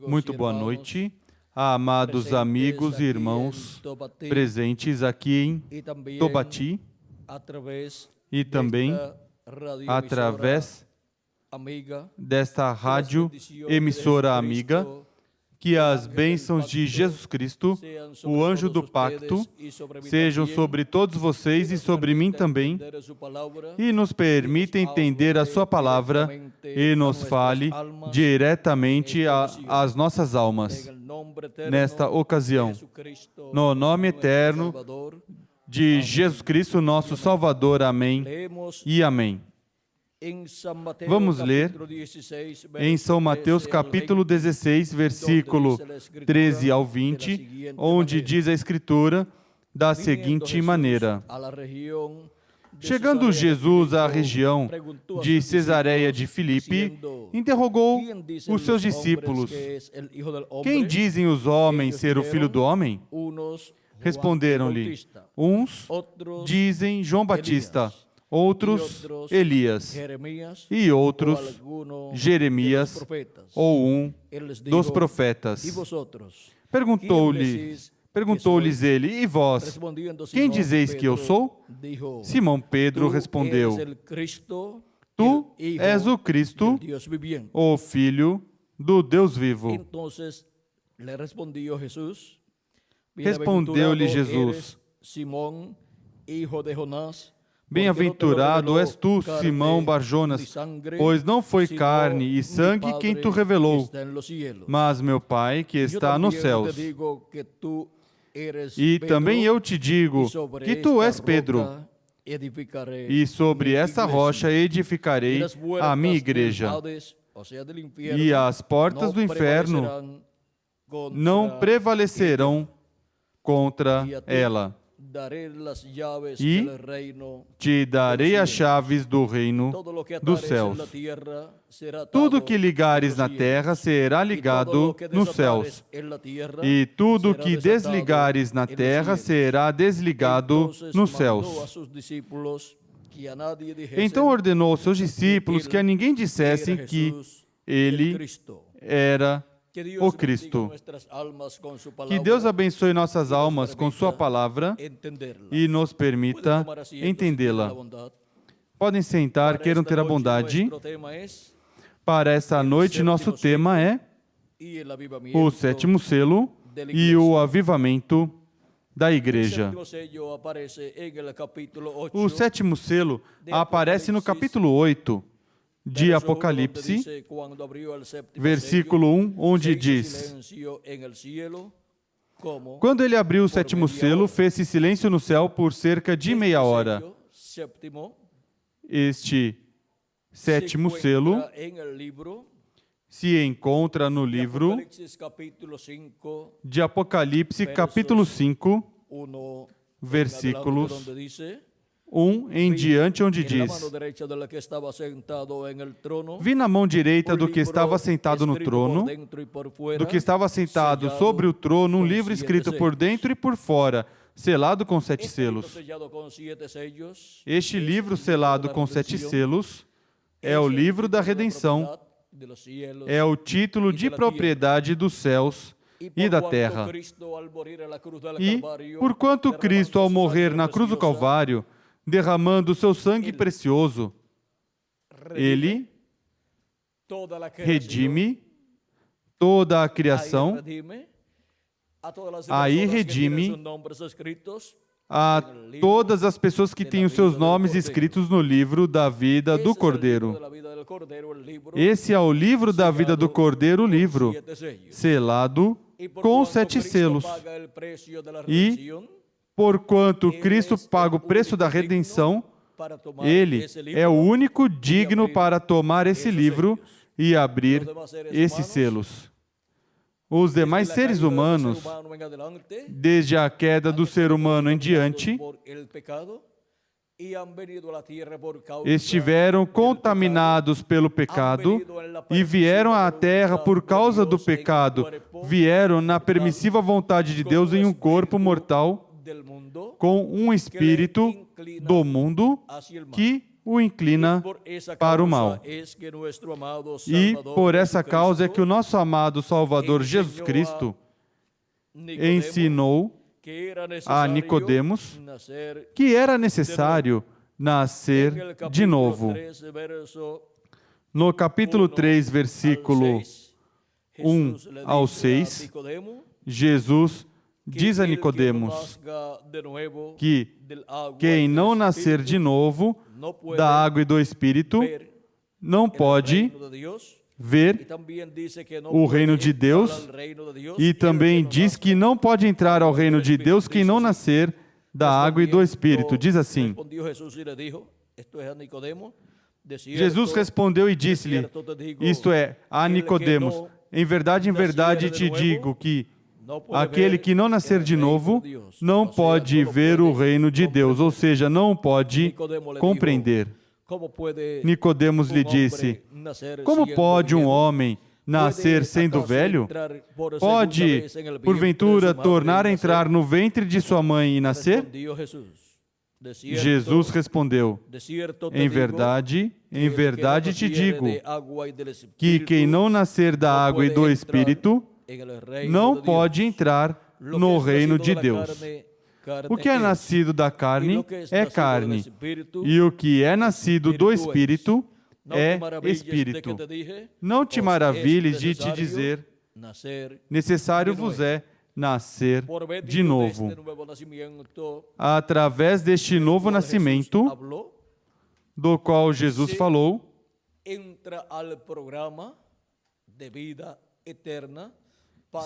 Muito boa noite, amados amigos e irmãos presentes aqui em Tobati e também através desta rádio emissora amiga. Que as bênçãos de Jesus Cristo, o anjo do pacto, sejam sobre todos vocês e sobre mim também, e nos permita entender a sua palavra e nos fale diretamente às nossas almas. Nesta ocasião, no nome eterno de Jesus Cristo, nosso Salvador. Amém e amém. Vamos ler em São Mateus capítulo 16, versículo 13 ao 20, onde diz a Escritura da seguinte maneira: Chegando Jesus à região de Cesareia de Filipe, interrogou os seus discípulos: Quem dizem os homens ser o Filho do Homem? Responderam-lhe: Uns dizem João Batista, outros Elias, e outros Jeremias, ou um dos profetas. Perguntou-lhes ele: E vós, quem dizeis que eu sou? Simão Pedro respondeu: Tu és o Cristo, o Filho do Deus vivo. Respondeu-lhe Jesus: Bem-aventurado és tu, Simão Barjonas, pois não foi carne e sangue quem tu revelou, mas meu Pai que está nos céus. E também eu te digo que tu és Pedro, e sobre essa rocha edificarei a minha igreja, e as portas do inferno não prevalecerão contra ela. E te darei as chaves do reino dos céus. Tudo que ligares na terra será ligado nos céus, e tudo que desligares na terra será desligado nos céus. Então ordenou aos seus discípulos que a ninguém dissessem que ele era o Cristo. Que Deus abençoe nossas almas com sua palavra e nos permita entendê-la. Podem sentar, queiram ter a bondade. Para essa noite, nosso tema é o sétimo selo e o avivamento da igreja. O sétimo selo aparece no capítulo 8 de Apocalipse, versículo 1, onde diz: Quando ele abriu o sétimo selo, fez-se silêncio no céu por cerca de meia hora. Este sétimo selo se encontra no livro de Apocalipse, capítulo 5, versículos 1 em diante, onde diz: Vi na mão direita do que estava sentado no trono, do que estava sentado sobre o trono, um livro escrito por dentro e por fora, selado com 7 selos. Este livro selado com 7 selos é o livro da redenção, é o título de propriedade dos céus e da terra. E, porquanto Cristo, ao morrer na cruz do Calvário, derramando o seu sangue precioso, ele redime toda a criação, aí redime a todas as pessoas que têm os seus nomes escritos no livro da vida do Cordeiro. Esse é o livro da vida do Cordeiro, o livro selado com 7 selos. E porquanto Cristo paga o preço da redenção, ele é o único digno para tomar esse livro e abrir esses selos. Os demais seres humanos, desde a queda do ser humano em diante, estiveram contaminados pelo pecado e vieram à terra por causa do pecado. Vieram na permissiva vontade de Deus em um corpo mortal, com um espírito do mundo que o inclina para o mal. E por essa causa é que o nosso amado Salvador Jesus Cristo ensinou a Nicodemos que era necessário nascer de novo. No capítulo 3, versículo 1 ao 6, Jesus diz a Nicodemos que quem não nascer de novo da água e do Espírito não pode ver o reino de Deus, e também diz que não pode entrar ao reino de Deus quem não nascer da água e do Espírito. Diz assim: Jesus respondeu e disse-lhe, isto é, a Nicodemos, em verdade te digo que aquele que não nascer de novo não pode ver o reino de Deus, ou seja, não pode compreender. Nicodemos lhe disse: como pode um homem nascer sendo velho? Pode, porventura, tornar a entrar no ventre de sua mãe e nascer? Jesus respondeu: em verdade te digo que quem não nascer da água e do Espírito não pode entrar no reino de Deus. O que é nascido da carne é carne, e o que é nascido do Espírito é Espírito. Não te maravilhes de te dizer, necessário vos é nascer de novo. Através deste novo nascimento, do qual Jesus falou,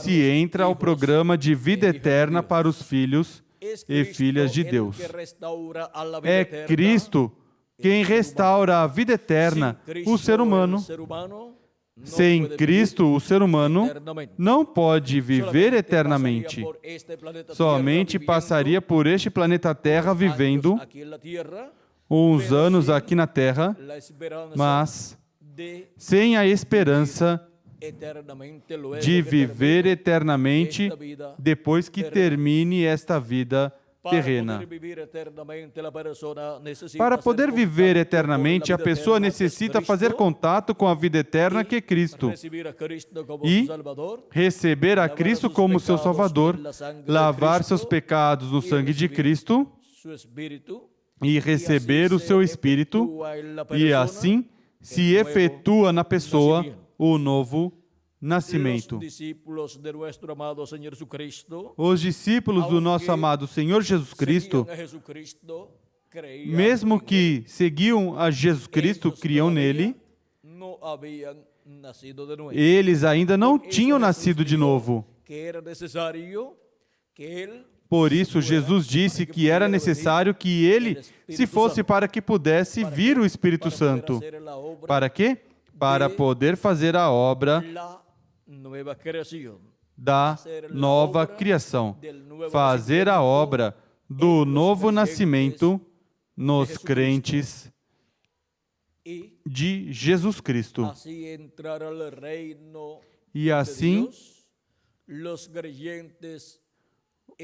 se entra ao programa de vida eterna para os filhos e filhas de Deus. É Cristo quem restaura a vida eterna, o ser humano. Sem Cristo, o ser humano não pode viver eternamente. Somente passaria por este planeta Terra vivendo uns anos aqui na Terra, mas sem a esperança de viver eternamente depois que termine esta vida terrena. Para poder viver eternamente, a pessoa necessita fazer contato com a vida eterna que é Cristo e receber a Cristo como seu Salvador, lavar seus pecados no sangue de Cristo e receber o seu Espírito, e assim se efetua na pessoa o novo nascimento. Os discípulos do nosso amado Senhor Jesus Cristo, mesmo que seguiam a Jesus Cristo, criam nele, eles ainda não tinham nascido de novo. Por isso, Jesus disse que era necessário que ele se fosse para que pudesse vir o Espírito Santo. Para quê? Para poder fazer a obra da nova criação, fazer a obra do novo nascimento nos crentes de Jesus Cristo. E assim,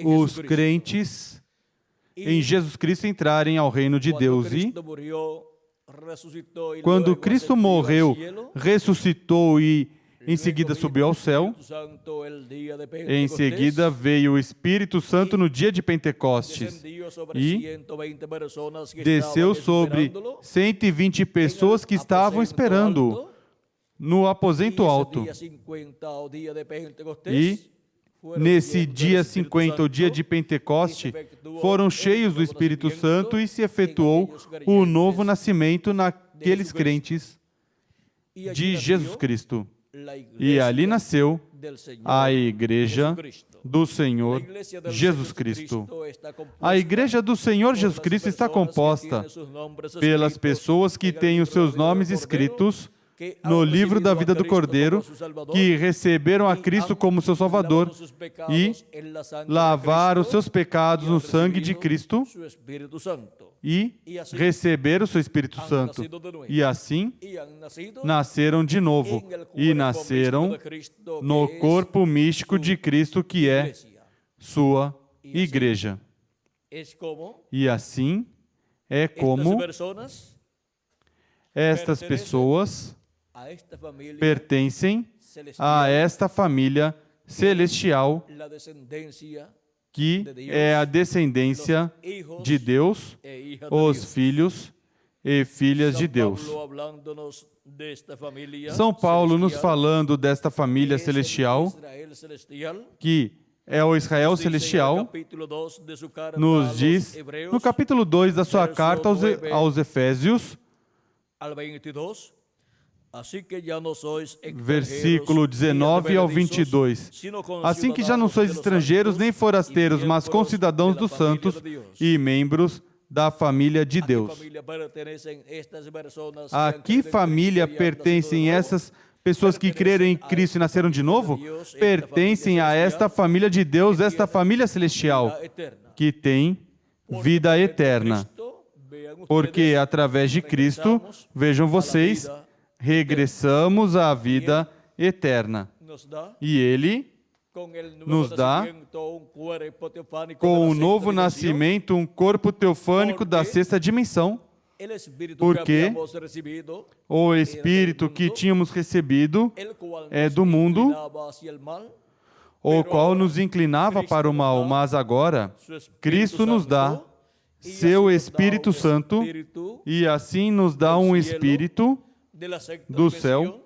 os crentes em Jesus Cristo entrarem ao reino de Deus. E quando Cristo morreu, ressuscitou e em seguida subiu ao céu, em seguida veio o Espírito Santo no dia de Pentecostes e desceu sobre 120 pessoas que estavam esperando no aposento alto. E nesse dia 50, o dia de Pentecoste, foram cheios do Espírito Santo e se efetuou o novo nascimento naqueles crentes de Jesus Cristo. E ali nasceu a Igreja do Senhor Jesus Cristo. A Igreja do Senhor Jesus Cristo está composta pelas pessoas que têm os seus nomes escritos no livro da vida do Cordeiro, que receberam a Cristo como seu Salvador e lavaram os seus pecados no sangue de Cristo e receberam o seu Espírito Santo. E assim nasceram de novo e nasceram no corpo místico de Cristo, que é sua Igreja. E assim é como Estas pessoas pertencem a esta família celestial, que é a descendência de Deus, os filhos e filhas de Deus. São Paulo nos falando desta família celestial, que é o Israel celestial, nos diz, no capítulo 2 da sua carta aos Efésios, versículo 19 ao 22. Assim que já não sois estrangeiros nem forasteiros, mas concidadãos dos santos e membros da família de Deus. A que família pertencem essas pessoas que creram em Cristo e nasceram de novo? Pertencem a esta família de Deus, esta família celestial, que tem vida eterna. Porque através de Cristo, vejam vocês, regressamos à vida eterna. E Ele nos dá, com o novo nascimento, um corpo teofânico da sexta dimensão, porque o Espírito que tínhamos recebido é do mundo, o qual nos inclinava para o mal, mas agora Cristo nos dá seu Espírito Santo e assim nos dá um Espírito do céu,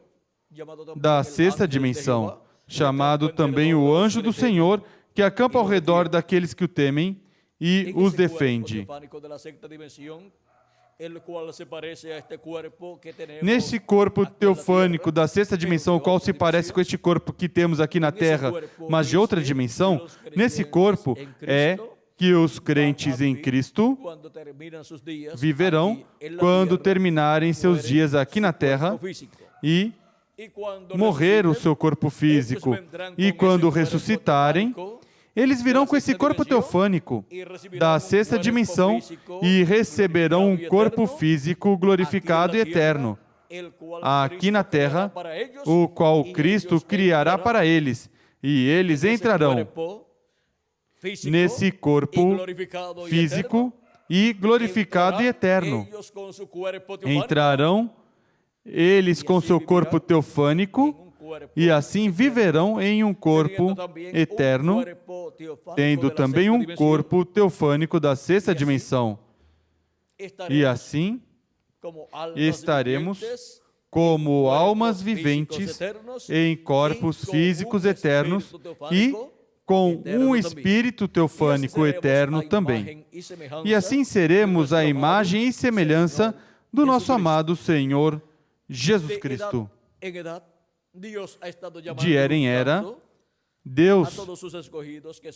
da sexta dimensão, chamado também o anjo do Senhor, que acampa ao redor daqueles que o temem e os defende. Nesse corpo teofânico da sexta dimensão, o qual se parece com este corpo que temos aqui na Terra, mas de outra dimensão, nesse corpo é que os crentes em Cristo viverão quando terminarem seus dias aqui na Terra e morrer o seu corpo físico. E quando ressuscitarem, eles virão com esse corpo teofânico da sexta dimensão e receberão um corpo físico glorificado e eterno aqui na Terra, o qual Cristo criará para eles, e eles entrarão nesse corpo físico e glorificado e eterno. Entrarão eles com seu corpo teofânico e assim viverão em um corpo eterno, tendo também um corpo teofânico da sexta dimensão. E assim estaremos como almas viventes em corpos físicos eternos e com um espírito teofânico eterno também. E assim seremos a imagem e semelhança do nosso amado Senhor Jesus Cristo. De era em era, Deus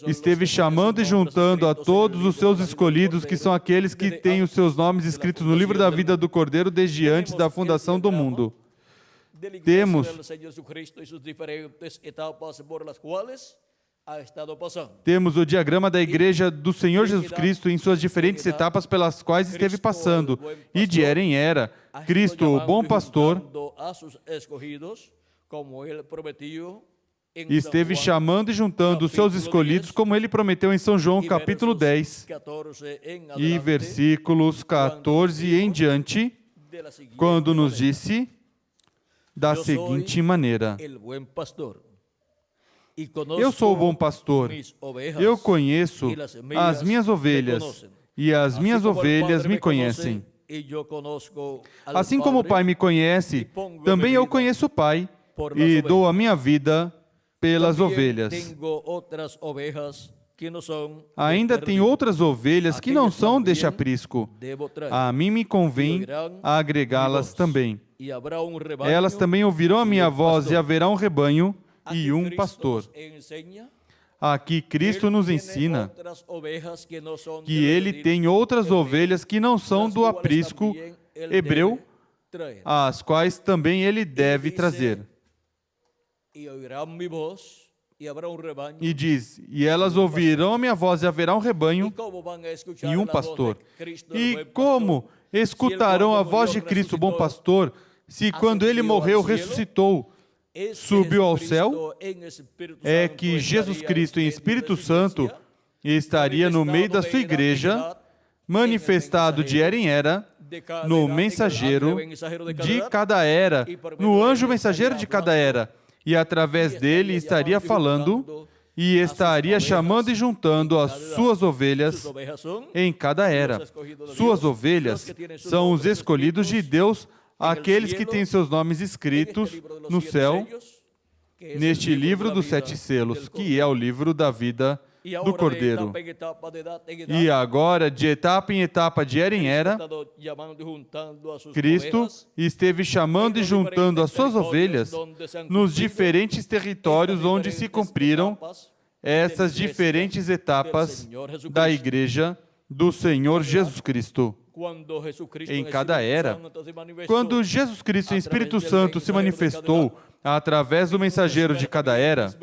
esteve chamando e juntando a todos os seus escolhidos, que são aqueles que têm os seus nomes escritos no livro da vida do Cordeiro desde antes da fundação do mundo. Temos o diagrama da Igreja do Senhor Jesus Cristo em suas diferentes etapas pelas quais esteve passando. E de era em era, Cristo, o bom pastor, esteve chamando e juntando os seus escolhidos, como ele prometeu em São João, capítulo 10, e versículos 14 em diante, quando nos disse da seguinte maneira: eu sou o bom pastor, eu conheço as minhas ovelhas, e as minhas ovelhas me conhecem. Assim como o Pai me conhece, também eu conheço o Pai, e dou a minha vida pelas ovelhas. Ainda tem outras ovelhas que não são deste aprisco. A mim me convém agregá-las também. Elas também ouvirão a minha voz, e haverá um rebanho e um pastor. Aqui Cristo nos ensina que Ele tem outras ovelhas que não são do aprisco hebreu, as quais também Ele deve trazer. E diz, e elas ouvirão a minha voz, e haverá um rebanho e um pastor. E como escutarão a voz de Cristo, o bom pastor, se quando Ele morreu, ressuscitou, subiu ao céu? É que Jesus Cristo, em Espírito Santo, estaria no meio da sua igreja, manifestado de era em era, no mensageiro de cada era, no anjo mensageiro de cada era, e através dele estaria falando e estaria chamando e juntando as suas ovelhas em cada era. Suas ovelhas são os escolhidos de Deus, aqueles que têm seus nomes escritos no céu, neste livro dos 7 selos, que é o livro da vida do Cordeiro. E agora, de etapa em etapa, de era em era, Cristo esteve chamando e juntando as suas ovelhas nos diferentes territórios onde se cumpriram essas diferentes etapas da Igreja do Senhor Jesus Cristo. Em cada era, quando Jesus Cristo em Espírito Santo se manifestou através do mensageiro de cada era,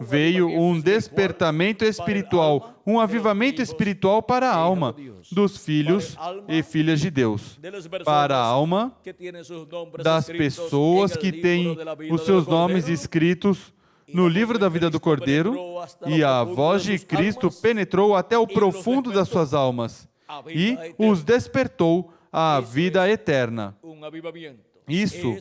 veio um despertamento espiritual, um avivamento espiritual para a alma dos filhos e filhas de Deus, para a alma das pessoas que têm os seus nomes escritos no livro da vida do Cordeiro, e a voz de Cristo penetrou até o profundo das suas almas e os despertou à vida eterna. Isso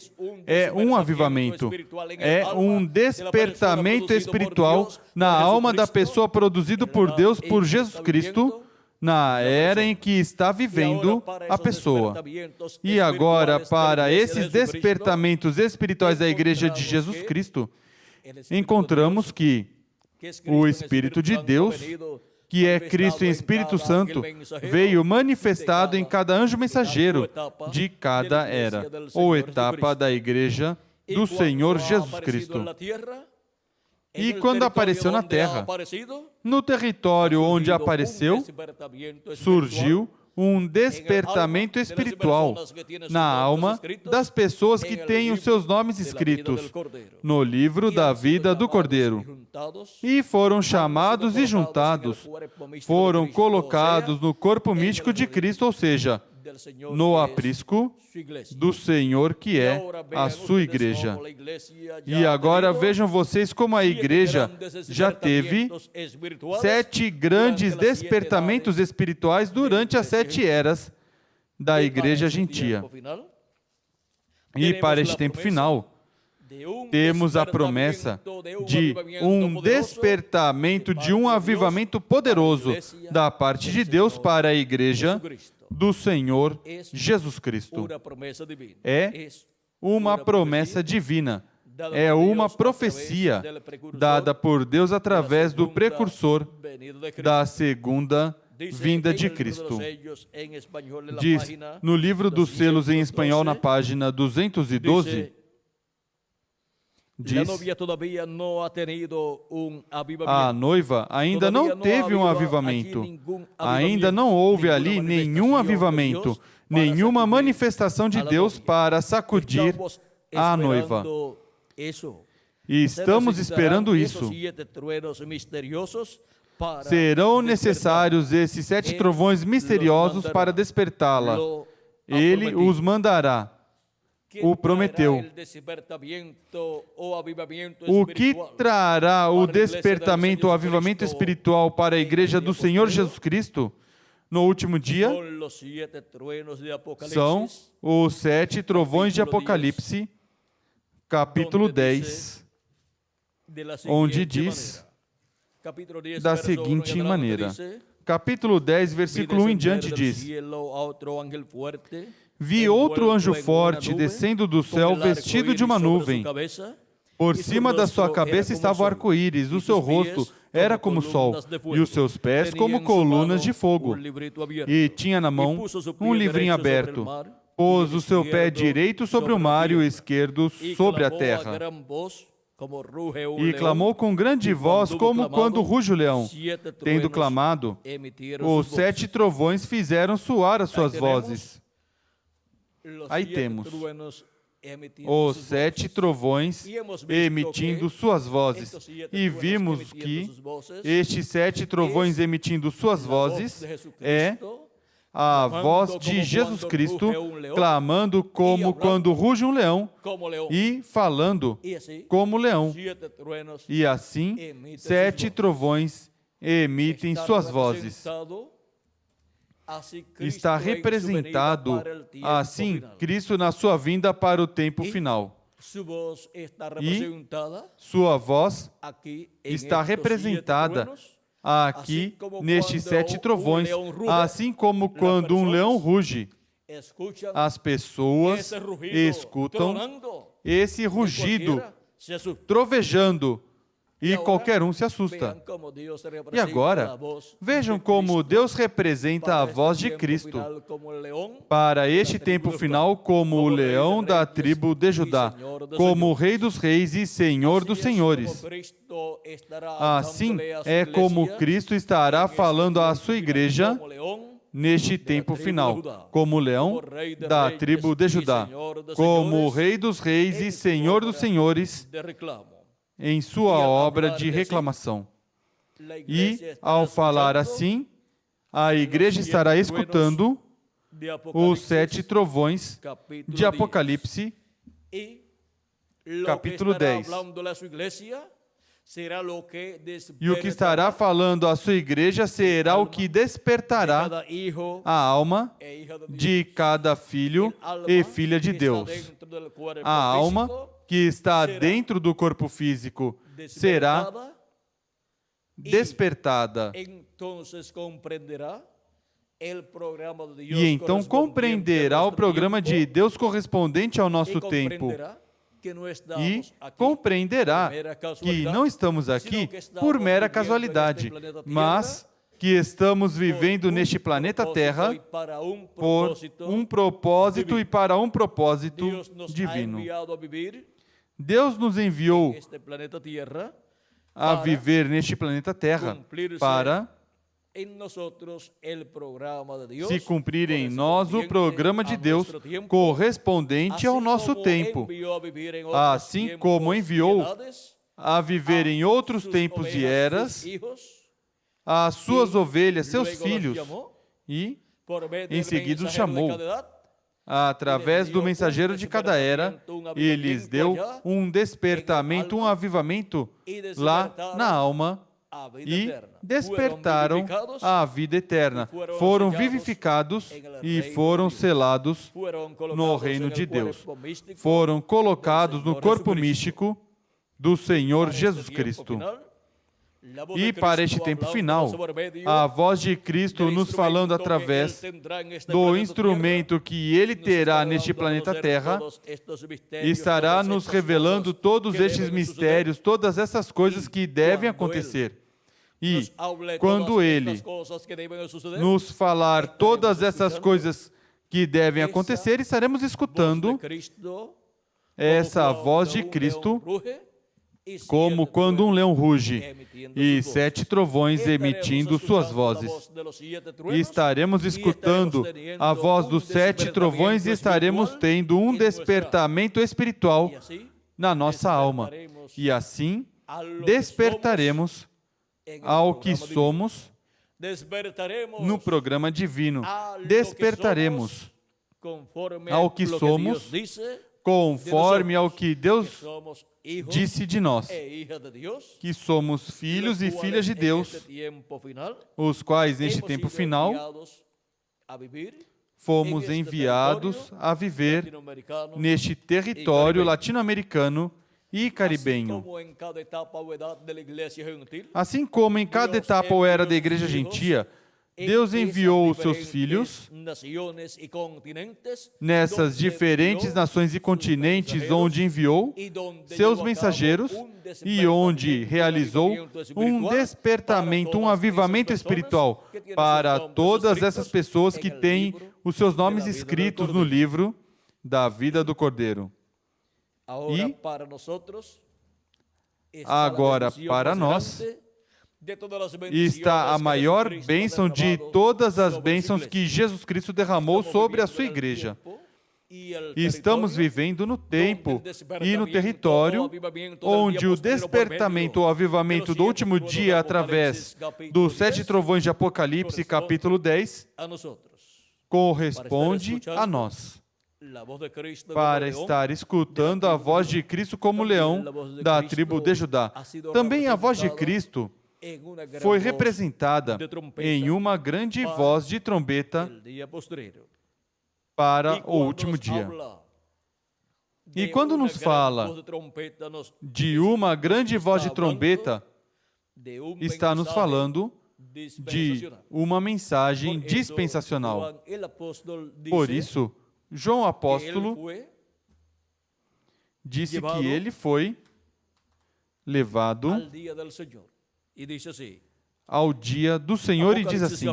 é um avivamento, é um despertamento espiritual na alma da pessoa produzido por Deus, por Jesus Cristo, na era em que está vivendo a pessoa. E agora, para esses despertamentos espirituais da Igreja de Jesus Cristo, encontramos que o Espírito de Deus, que é Cristo em Espírito Santo, veio manifestado em cada anjo mensageiro de cada era, ou etapa da Igreja do Senhor Jesus Cristo. E quando apareceu na terra, no território onde apareceu, surgiu um despertamento espiritual na alma das pessoas que têm os seus nomes escritos no livro da vida do Cordeiro. E foram chamados e juntados, foram colocados no corpo místico de Cristo, ou seja, no aprisco do Senhor, que é a sua igreja. E agora vejam vocês como a igreja já teve 7 grandes despertamentos espirituais durante as 7 eras da igreja gentia. E para este tempo final, temos a promessa de um despertamento, de um avivamento poderoso da parte de Deus para a igreja do Senhor Jesus Cristo. É uma promessa divina, é uma profecia dada por Deus através do precursor da segunda vinda de Cristo. Diz no livro dos selos em espanhol, na página 212, diz: a noiva ainda não teve um avivamento, ainda não houve ali nenhum avivamento, nenhuma manifestação de Deus para sacudir a noiva. E estamos esperando isso. Serão necessários esses 7 trovões misteriosos para despertá-la. Ele os mandará. O prometeu. O que trará o despertamento, o avivamento espiritual para a igreja do Senhor Jesus Cristo no último dia? São os 7 trovões de Apocalipse, capítulo 10, onde diz da seguinte maneira. Capítulo 10, versículo 1 em diante diz: vi outro anjo forte descendo do céu vestido de uma nuvem. Por cima da sua cabeça estava o arco-íris, o seu rosto era como o sol, e os seus pés como colunas de fogo. E tinha na mão um livrinho aberto. Pôs o seu pé direito sobre o mar e o esquerdo sobre a terra. E clamou com grande voz, como quando ruge o leão. Tendo clamado, os 7 trovões fizeram soar as suas vozes. Aí temos os 7 trovões emitindo suas vozes. E vimos que estes 7 trovões emitindo suas vozes é a voz de Jesus Cristo clamando como quando ruge um leão e falando como leão. E assim, 7 trovões emitem suas vozes. está representado, assim, Cristo na sua vinda para o tempo final. E sua voz está representada aqui nestes 7 trovões, assim como quando um leão ruge, as pessoas escutam esse rugido trovejando e qualquer um se assusta. E agora, vejam como Deus representa a voz de Cristo para este tempo final como o leão da tribo de Judá, como o Rei dos Reis e Senhor dos Senhores. Assim é como Cristo estará falando à sua igreja neste tempo final, como o leão da tribo de Judá, como o Rei dos Reis e Senhor dos Senhores, em sua obra de reclamação. E, ao falar assim, a igreja estará escutando os 7 trovões de Apocalipse, capítulo 10. E o que estará falando à sua igreja será o que despertará a alma de cada filho e filha de Deus. A alma que está dentro do corpo físico será despertada. E então compreenderá o programa de Deus correspondente ao nosso tempo. E compreenderá que não estamos aqui por mera casualidade, mas que estamos vivendo neste planeta Terra por um propósito e para um propósito divino. Deus nos enviou a viver neste planeta Terra para se cumprir em nós o programa de Deus correspondente ao nosso tempo, assim como enviou a viver em outros tempos e eras as suas ovelhas, seus filhos, e em seguida os chamou através do mensageiro de cada era, e lhes deu um despertamento, um avivamento lá na alma, e despertaram a vida eterna. Foram vivificados e foram selados no reino de Deus. Foram colocados no corpo místico do Senhor Jesus Cristo. E para este tempo final, a voz de Cristo nos falando através do instrumento que Ele terá neste planeta Terra, estará nos revelando todos estes mistérios, todas essas coisas que devem acontecer. E quando Ele nos falar todas essas coisas que devem acontecer, estaremos escutando essa voz de Cristo como quando um leão ruge, e 7 trovões emitindo suas vozes. E estaremos escutando a voz dos 7 trovões e estaremos tendo um despertamento espiritual na nossa alma. E assim, despertaremos ao que somos no programa divino. Despertaremos ao que somos conforme ao que Deus disse de nós, que somos filhos e filhas de Deus, os quais, neste tempo final, fomos enviados a viver neste território latino-americano e caribenho. Assim como em cada etapa ou era da Igreja Gentia, Deus enviou os seus filhos nessas diferentes nações e continentes onde enviou seus mensageiros e onde realizou um despertamento, um avivamento espiritual para todas essas pessoas que têm os seus nomes escritos no livro da vida do Cordeiro. E agora, para nós, está a maior bênção de todas as bênçãos que Jesus Cristo derramou sobre a sua igreja. Estamos vivendo no tempo e no território onde o despertamento, o avivamento do último dia através dos 7 trovões de Apocalipse, capítulo 10, corresponde a nós, para estar escutando a voz de Cristo como leão da tribo de Judá. Também a voz de Cristo foi representada em uma grande voz de trombeta para o último dia. E quando nos fala de uma grande voz de trombeta, está nos falando de uma mensagem dispensacional. Por isso, João Apóstolo disse que ele foi levado ao dia do Senhor e diz assim,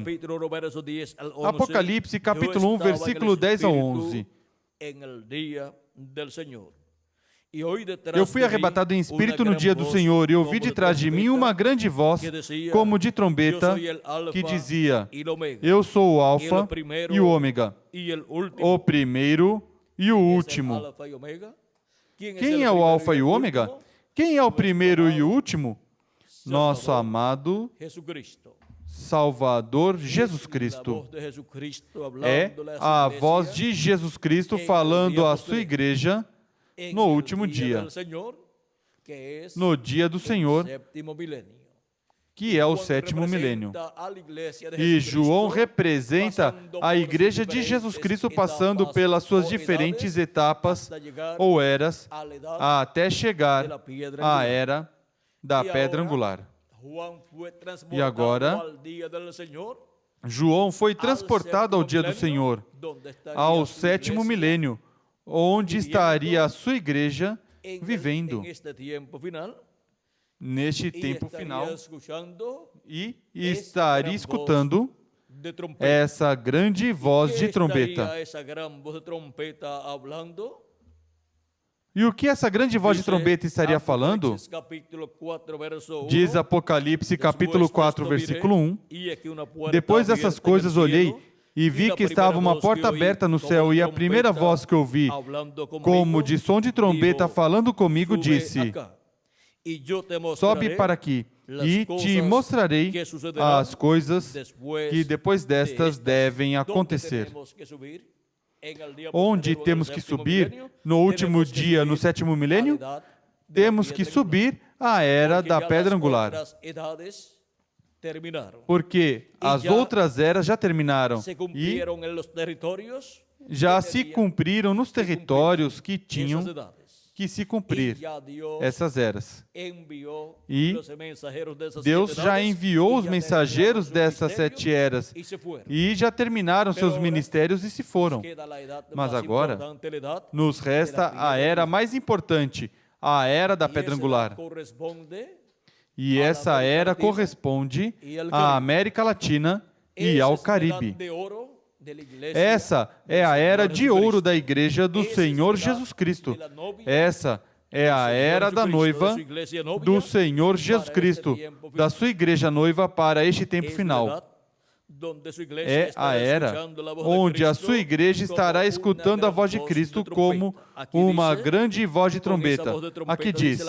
Apocalipse capítulo 1, versículo 10 ao 11. Eu fui arrebatado em espírito no dia do Senhor e ouvi de trás de mim uma grande voz, como de trombeta, que dizia, eu sou o Alfa e o Ômega, o primeiro e o último. Quem é o Alfa e o Ômega? Quem é o primeiro e o último? Nosso amado Salvador Jesus Cristo. É a voz de Jesus Cristo falando à sua igreja no último dia, no dia do Senhor, que é o sétimo milênio. E João representa a igreja de Jesus Cristo passando pelas suas diferentes etapas ou eras até chegar à era da pedra angular. E agora, João foi transportado ao dia do Senhor, ao sétimo milênio, onde estaria a sua igreja vivendo neste tempo final e estaria escutando essa grande voz de trombeta. E o que essa grande voz de trombeta estaria falando? Diz Apocalipse capítulo 4, versículo 1. Depois dessas coisas olhei e vi que estava uma porta aberta no céu, e a primeira voz que ouvi, como de som de trombeta falando comigo, disse, sobe para aqui, e te mostrarei as coisas que depois destas devem acontecer. Onde temos que subir? No último dia, no sétimo milênio? Temos que subir à era da pedra angular. Porque as outras eras já terminaram e já se cumpriram nos territórios que tinham que se cumprir essas eras. E Deus já enviou os mensageiros dessas 7 eras e já terminaram seus ministérios e se foram. Mas agora nos resta a era mais importante, a era da pedra angular. E essa era corresponde à América Latina e ao Caribe. Essa é a era de ouro da igreja do Senhor Jesus Cristo. Essa é a era da noiva do Senhor Jesus Cristo, da sua igreja noiva para este tempo final. É a era onde a sua igreja estará escutando a voz de Cristo como uma grande voz de trombeta. Aqui diz,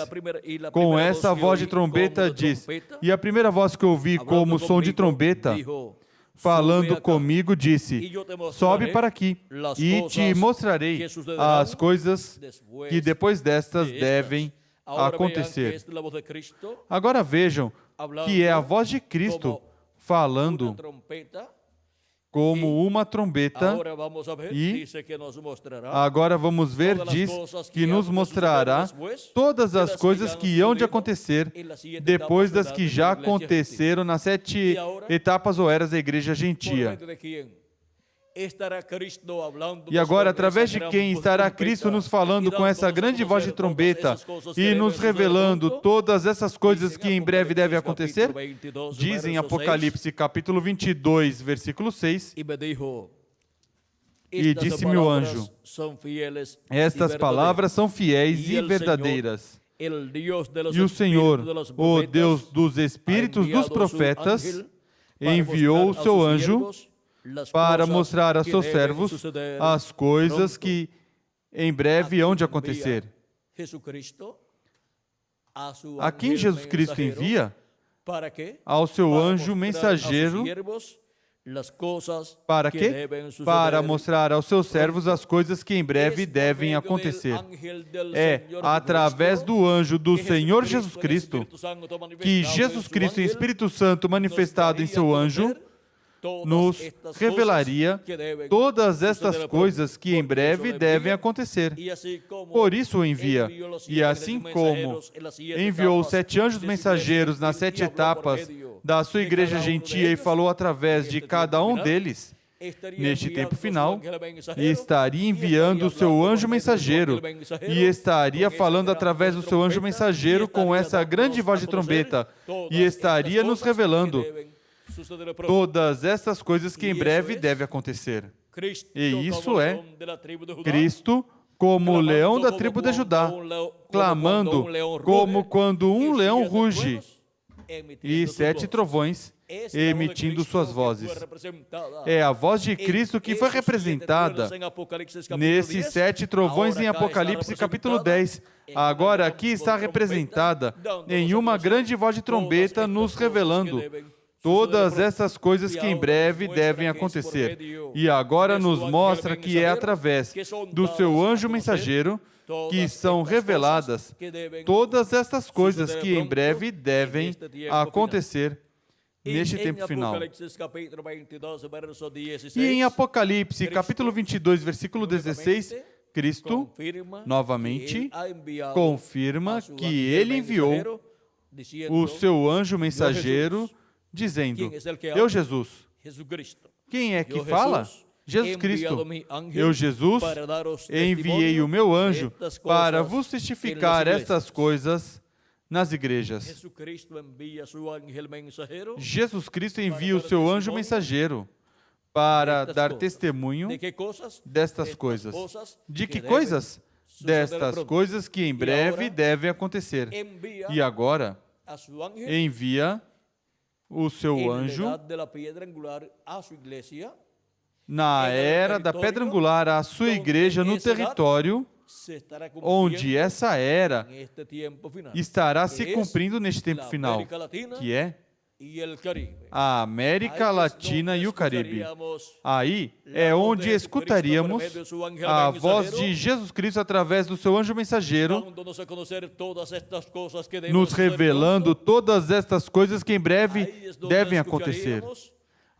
com essa voz de trombeta diz, e a primeira voz que eu ouvi como som de trombeta, falando comigo, disse, sobe para aqui e te mostrarei as coisas que depois destas devem acontecer. Agora vejam que é a voz de Cristo falando como uma trombeta, e agora vamos ver, diz que nos mostrará todas as coisas que hão de acontecer depois das que já aconteceram nas 7 etapas ou eras da igreja gentia. E agora, através de quem estará Cristo nos falando com essa grande voz de trombeta e nos revelando todas essas coisas que em breve devem acontecer? Diz em Apocalipse capítulo 22, versículo 6, e disse-me o anjo, estas palavras são fiéis e verdadeiras. E o Senhor, o Deus dos espíritos dos profetas, enviou o seu anjo para mostrar a seus servos as coisas que em breve hão de acontecer. A quem Jesus Cristo envia? Ao seu anjo mensageiro Para quê? Para mostrar aos seus servos as coisas que em breve devem acontecer. É através do anjo do Senhor Jesus Cristo que Jesus Cristo e Espírito Santo manifestado em seu anjo nos revelaria todas estas coisas que em breve devem acontecer. Por isso o envia. E assim como enviou os 7 anjos mensageiros nas 7 etapas da sua igreja gentia e falou através de cada um deles, neste tempo final, estaria enviando o seu anjo mensageiro e estaria falando através do seu anjo mensageiro com essa grande voz de trombeta e estaria nos revelando todas essas coisas que em breve devem acontecer. E isso é Cristo como o leão da tribo de Judá, clamando como quando um leão ruge, e 7 trovões emitindo suas vozes. É a voz de Cristo que foi representada nesses 7 trovões em Apocalipse capítulo 10. Agora aqui está representada em uma grande voz de trombeta nos revelando todas essas coisas que em breve devem acontecer. E agora nos mostra que é através do seu anjo mensageiro que são reveladas todas estas coisas que em breve devem acontecer neste tempo final. E em Apocalipse, capítulo 22, versículo 16, Cristo, novamente, confirma que Ele enviou o seu anjo mensageiro dizendo: eu, Jesus. Quem é que fala? Jesus Cristo. Eu, Jesus, enviei o meu anjo para vos testificar estas coisas nas igrejas. Jesus Cristo envia o seu anjo mensageiro para dar testemunho destas coisas. De que coisas? Destas coisas que em breve devem acontecer. E agora envia o seu anjo na era da pedra angular à sua igreja no território onde essa era estará se cumprindo neste tempo final, que é a América Latina e o Caribe. Aí é onde escutaríamos a voz de Jesus Cristo através do seu anjo mensageiro, nos revelando todas estas coisas que em breve devem acontecer.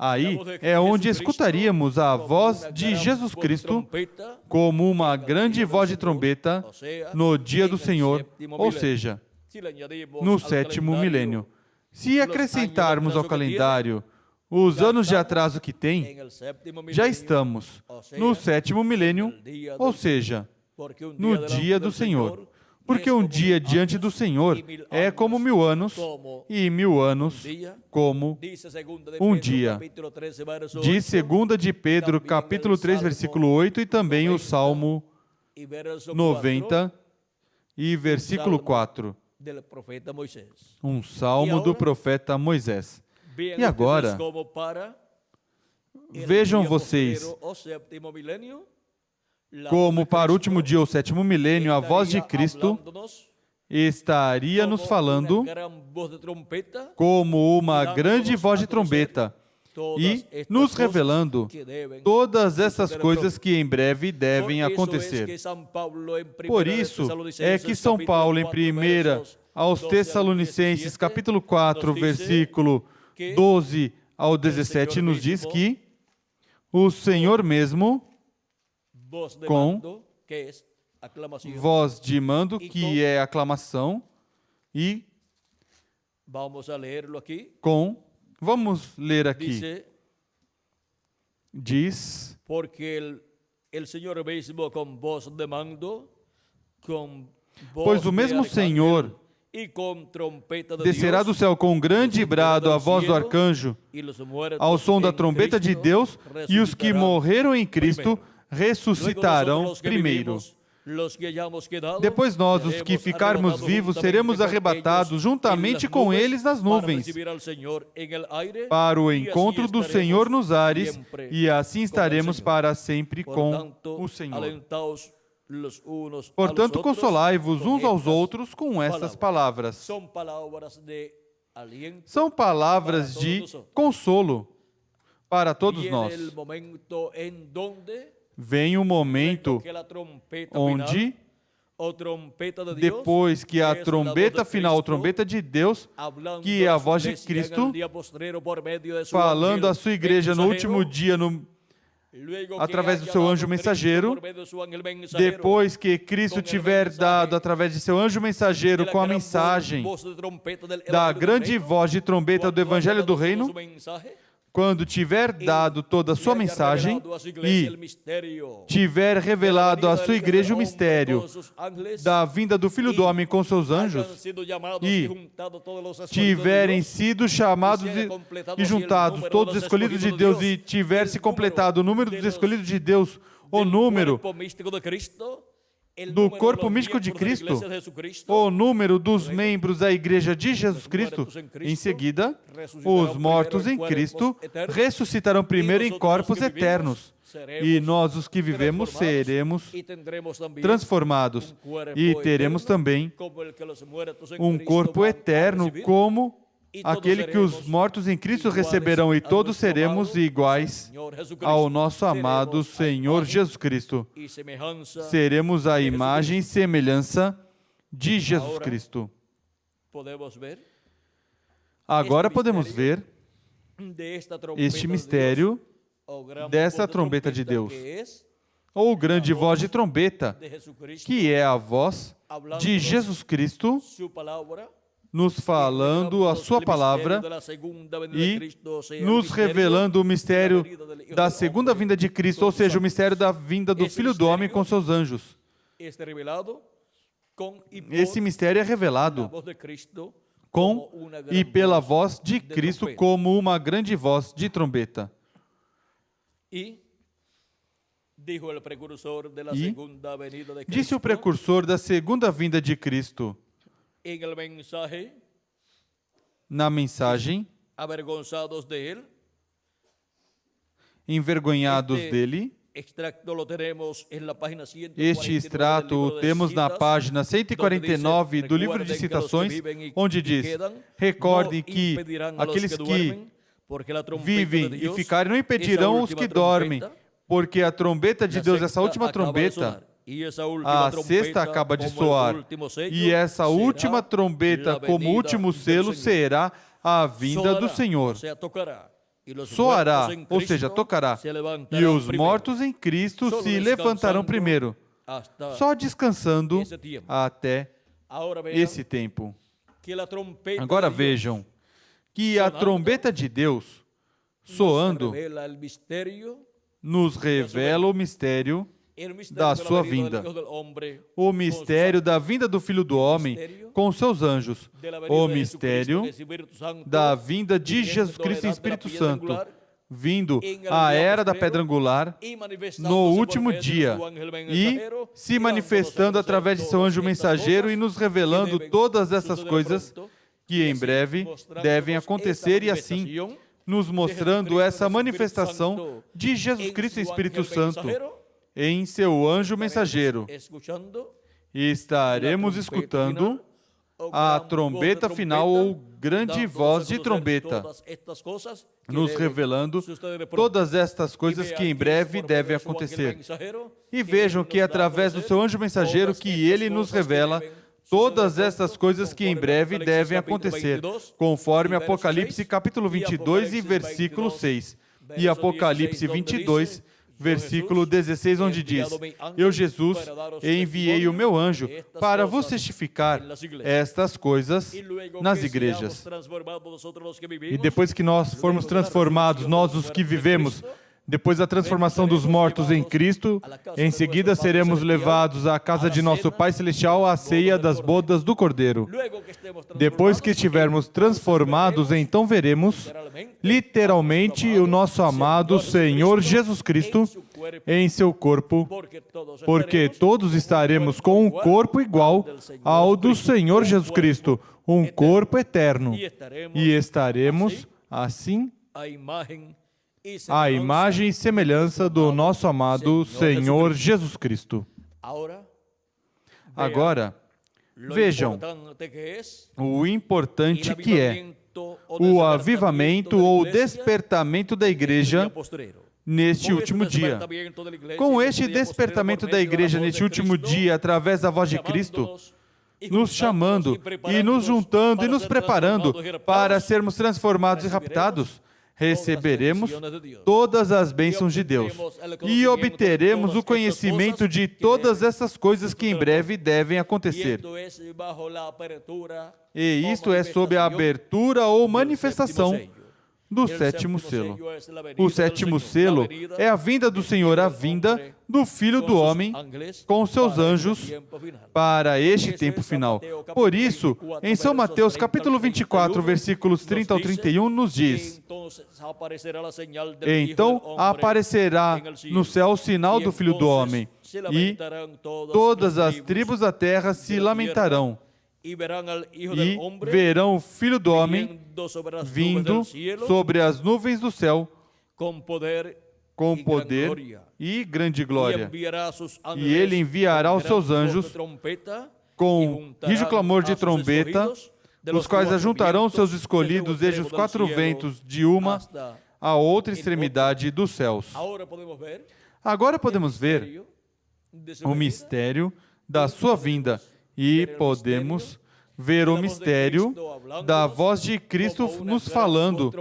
Aí é onde escutaríamos a voz de Jesus Cristo como uma grande voz de trombeta no dia do Senhor, ou seja, no 7º milênio. Se acrescentarmos ao calendário os anos de atraso que tem, já estamos no 7º milênio, ou seja, no dia do Senhor. Porque um dia diante do Senhor é como 1000 anos, e 1000 anos como um dia. Diz 2 de Pedro, capítulo 3, versículo 8, e também o Salmo 90 e versículo 4. Um salmo do profeta Moisés. E agora, vejam vocês, como para o último dia, o 7º milênio, a voz de Cristo estaria nos falando como uma grande voz de trombeta e nos revelando todas essas coisas que em breve devem acontecer. Por isso é que São Paulo, em 1 aos Tessalonicenses, capítulo 4, versículo 12 ao 17, nos diz que o Senhor mesmo, com voz de mando, que é aclamação, e vamos ler aqui, diz, pois o mesmo Senhor descerá do céu com um grande brado, a voz do arcanjo, ao som da trombeta de Deus, e os que morreram em Cristo ressuscitarão primeiro. Depois nós, os que ficarmos vivos, seremos arrebatados juntamente com eles nas nuvens, para o encontro do Senhor nos ares, e assim estaremos para sempre com o Senhor. Portanto, consolai-vos uns aos outros com estas palavras. São palavras de consolo, para todos nós. Vem o momento onde, depois que a trombeta final, a trombeta de Deus, que é a voz de Cristo, falando à sua igreja no último dia, através do seu anjo mensageiro, depois que Cristo tiver dado, através de seu anjo mensageiro, com a mensagem da grande voz de trombeta do Evangelho do Reino, quando tiver dado toda a sua mensagem e tiver revelado à sua igreja o mistério da vinda do Filho do Homem com seus anjos e tiverem sido chamados e juntados todos os escolhidos de Deus e tiver se completado o número dos escolhidos de Deus, o número do corpo místico de Cristo, o número dos membros da Igreja de Jesus Cristo, em seguida, os mortos em Cristo ressuscitarão primeiro em corpos eternos, e nós, os que vivemos, seremos transformados, e teremos também um corpo eterno como aquele que os mortos em Cristo receberão, e todos seremos iguais ao nosso amado Senhor Jesus Cristo. Seremos a imagem e semelhança de Jesus Cristo. Agora podemos ver este mistério dessa trombeta de Deus, ou grande voz de trombeta, que é a voz de Jesus Cristo, nos falando a sua palavra e nos revelando o mistério da segunda vinda de Cristo, ou seja, o mistério da vinda do Filho do Homem com seus anjos. Esse mistério é revelado com e pela voz de Cristo como uma grande voz de trombeta. E disse o precursor da segunda vinda de Cristo, na mensagem, envergonhados dele. Este extrato o temos na página 149 do livro de citações, onde diz: recordem que aqueles que vivem e ficarem não impedirão os que dormem, porque a trombeta de Deus, essa última trombeta, a sexta acaba de soar, e essa última trombeta, como último selo, será a vinda do Senhor. Soará, ou seja, tocará, e os mortos em Cristo se levantarão primeiro, só descansando até esse tempo. Agora vejam que a trombeta de Deus, soando, nos revela o mistério da sua vinda, o mistério da vinda do Filho do Homem com seus anjos, o mistério da vinda de Jesus Cristo em Espírito Santo, vindo à era da pedra angular no último dia e se manifestando através de seu anjo mensageiro e nos revelando todas essas coisas que em breve devem acontecer, e assim nos mostrando essa manifestação de Jesus Cristo em Espírito Santo em seu anjo mensageiro. E estaremos escutando a trombeta final, ou grande voz de trombeta, nos revelando todas estas coisas que em breve devem acontecer. E vejam que através do seu anjo mensageiro que ele nos revela todas estas coisas que em breve devem acontecer, conforme Apocalipse capítulo 22 e versículo 6. E Apocalipse 22, versículo 16, onde diz: eu, Jesus, enviei o meu anjo para vos testificar estas coisas nas igrejas. E depois que nós formos transformados, nós os que vivemos, depois da transformação dos mortos em Cristo, em seguida seremos levados à casa de nosso Pai Celestial, à ceia das bodas do Cordeiro. Depois que estivermos transformados, então veremos, literalmente, o nosso amado Senhor Jesus Cristo em seu corpo, porque todos estaremos com um corpo igual ao do Senhor Jesus Cristo, um corpo eterno, e estaremos, assim, a imagem e semelhança do nosso amado Senhor Jesus Cristo. Agora, vejam o importante que é o avivamento ou despertamento da igreja neste último dia. Com este despertamento da igreja neste último dia, através da voz de Cristo, nos chamando e nos juntando e nos preparando para sermos transformados e raptados, receberemos todas as bênçãos de Deus e obteremos o conhecimento de todas essas coisas que em breve devem acontecer. E isto é sob a abertura ou manifestação do sétimo selo. O sétimo selo é a vinda do Senhor, a vinda do Filho do Homem com seus anjos para este tempo final. Por isso, em São Mateus capítulo 24, versículos 30 ao 31, nos diz: então aparecerá no céu o sinal do Filho do Homem, e todas as tribos da terra se lamentarão, e verão o Filho do Homem vindo sobre as nuvens do céu com poder e grande glória. E ele enviará os seus anjos com rígido clamor de trombeta, os quais ajuntarão os seus escolhidos desde os quatro ventos de uma a outra extremidade dos céus. Agora podemos ver o mistério da sua vinda e podemos ver o mistério da voz de Cristo nos falando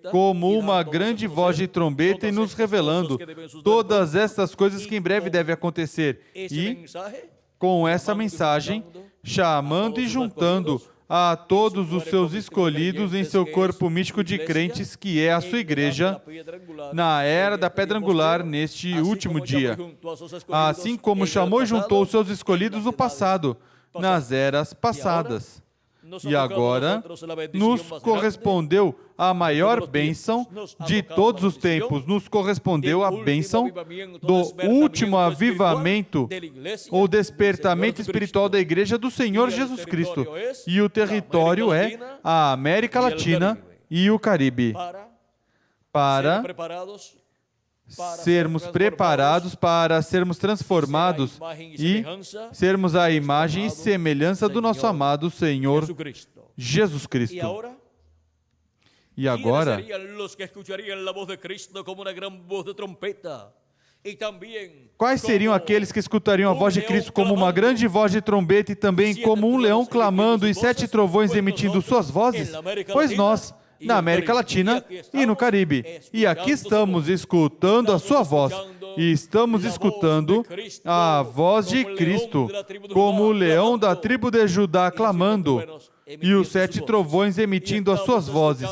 como uma grande voz de trombeta e nos revelando todas essas coisas que em breve devem acontecer. E com essa mensagem, chamando e juntando a todos os seus escolhidos em seu corpo místico de crentes, que é a sua igreja, na era da pedra angular, neste último dia. Assim como chamou e juntou os seus escolhidos no passado, nas eras passadas. E agora nos correspondeu a maior bênção de todos os tempos, nos correspondeu a bênção do último avivamento ou despertamento espiritual da igreja do Senhor Jesus Cristo. E o território é a América Latina e o Caribe. Para sermos preparados para sermos transformados e sermos a imagem e semelhança do nosso amado Senhor Jesus Cristo. E agora, quais seriam aqueles que escutariam a voz de Cristo como uma grande voz de trombeta e também como um leão clamando e 7 trovões emitindo suas vozes? Pois nós, na América Latina e no Caribe. E aqui estamos escutando a sua voz. E estamos escutando a voz de Cristo, como o leão da tribo de Judá clamando, e os 7 trovões emitindo as suas vozes.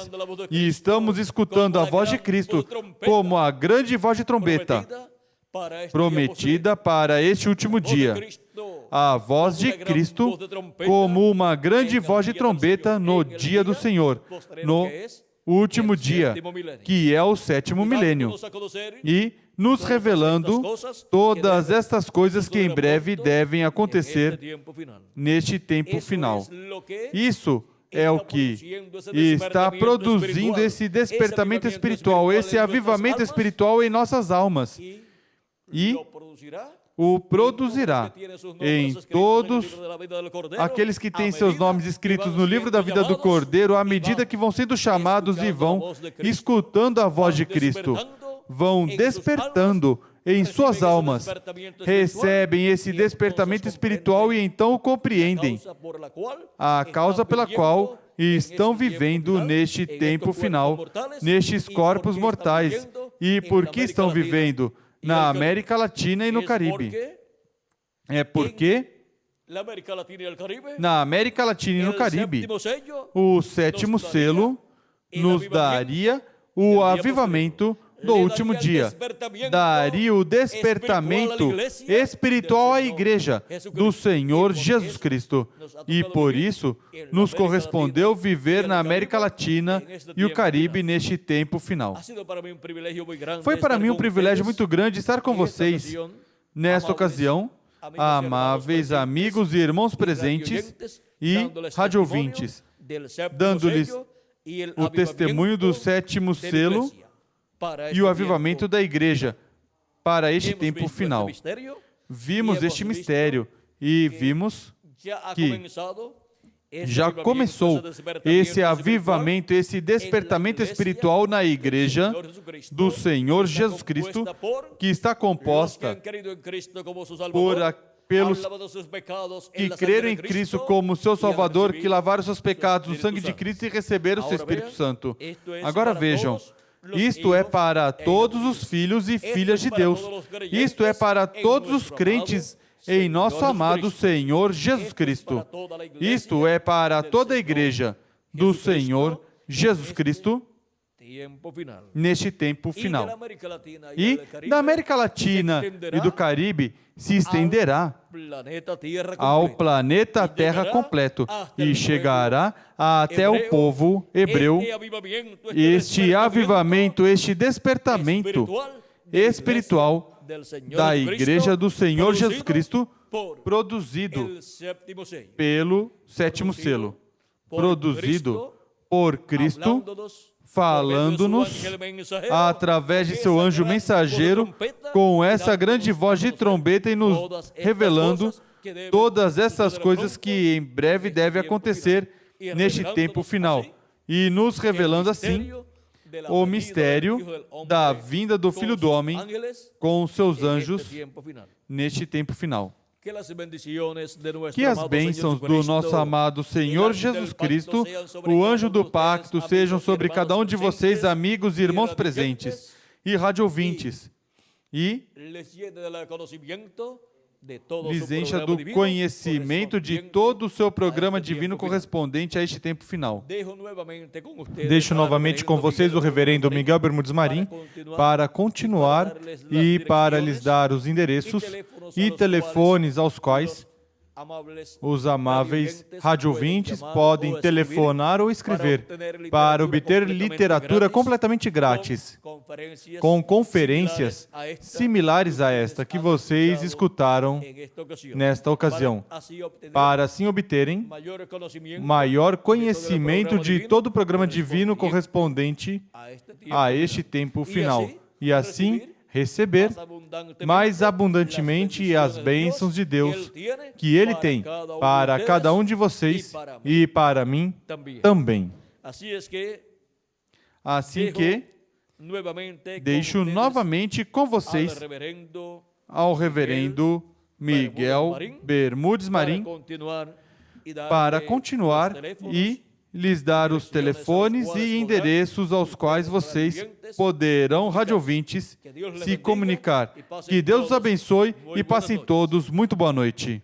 E estamos escutando a voz de Cristo, como a grande voz de trombeta, prometida para este último dia. A voz de Cristo como uma grande voz de trombeta no dia do Senhor, no último dia, que é o 7º milênio, e nos revelando todas estas coisas que em breve devem acontecer neste tempo final. Isso é o que está produzindo esse despertamento espiritual, esse avivamento espiritual em nossas almas. E o produzirá em todos aqueles que têm seus nomes escritos no livro da vida do Cordeiro, à medida que vão sendo chamados e vão escutando a voz de Cristo, vão despertando em suas almas, recebem esse despertamento espiritual e então o compreendem, a causa pela qual estão vivendo neste tempo final, nestes corpos mortais. E por que estão vivendo na América Latina e no Caribe? É porque na América Latina e no Caribe, o 7º selo nos daria o avivamento do último dia, daria o despertamento espiritual à igreja do Senhor Jesus Cristo. E por isso nos correspondeu viver na América Latina e o Caribe neste tempo final. Foi para mim um privilégio muito grande estar com vocês nesta ocasião, amáveis amigos e irmãos presentes e radioouvintes, dando-lhes o testemunho do 7º selo e o avivamento da igreja para este tempo final. Vimos este mistério e vimos que já começou esse avivamento, esse despertamento espiritual na igreja do Senhor Jesus Cristo, que está composta pelos que creram em Cristo como seu Salvador, que lavaram seus pecados no sangue de Cristo e receberam o seu Espírito Santo. Agora vejam, isto é para todos os filhos e filhas de Deus. Isto é para todos os crentes em nosso amado Senhor Jesus Cristo. Isto é para toda a igreja do Senhor Jesus Cristo neste tempo final. E da América Latina e do Caribe se estenderá ao planeta Terra completo e chegará até o povo hebreu. Este avivamento, este despertamento espiritual da Igreja do Senhor Jesus Cristo, produzido pelo sétimo selo, produzido por Cristo, falando-nos através de seu anjo mensageiro, com essa grande voz de trombeta e nos revelando todas essas coisas que em breve devem acontecer neste tempo final. E nos revelando assim o mistério da vinda do Filho do Homem com os seus anjos neste tempo final. Que as bênçãos do nosso amado Senhor Jesus Cristo, o anjo do pacto, sejam sobre cada um de vocês, amigos e irmãos presentes, e radioouvintes, e lhes encha do conhecimento de todo o seu programa divino correspondente a este tempo final. Deixo novamente com vocês o reverendo Miguel Bermudes Marim para continuar e para lhes dar os endereços e telefones aos quais os amáveis radioouvintes podem telefonar ou escrever para obter literatura completamente grátis, com conferências similares a esta que vocês escutaram nesta ocasião, para assim obterem maior conhecimento de todo o programa divino correspondente a este tempo final, e assim receber mais abundantemente as bênçãos de Deus que Ele tem para cada um de vocês e para mim também. Assim que deixo novamente com vocês ao reverendo Miguel Bermudes Marim para continuar e lhes dar os telefones e endereços aos quais vocês poderão, radioouvintes, se comunicar. Que Deus os abençoe e passem todos muito boa noite.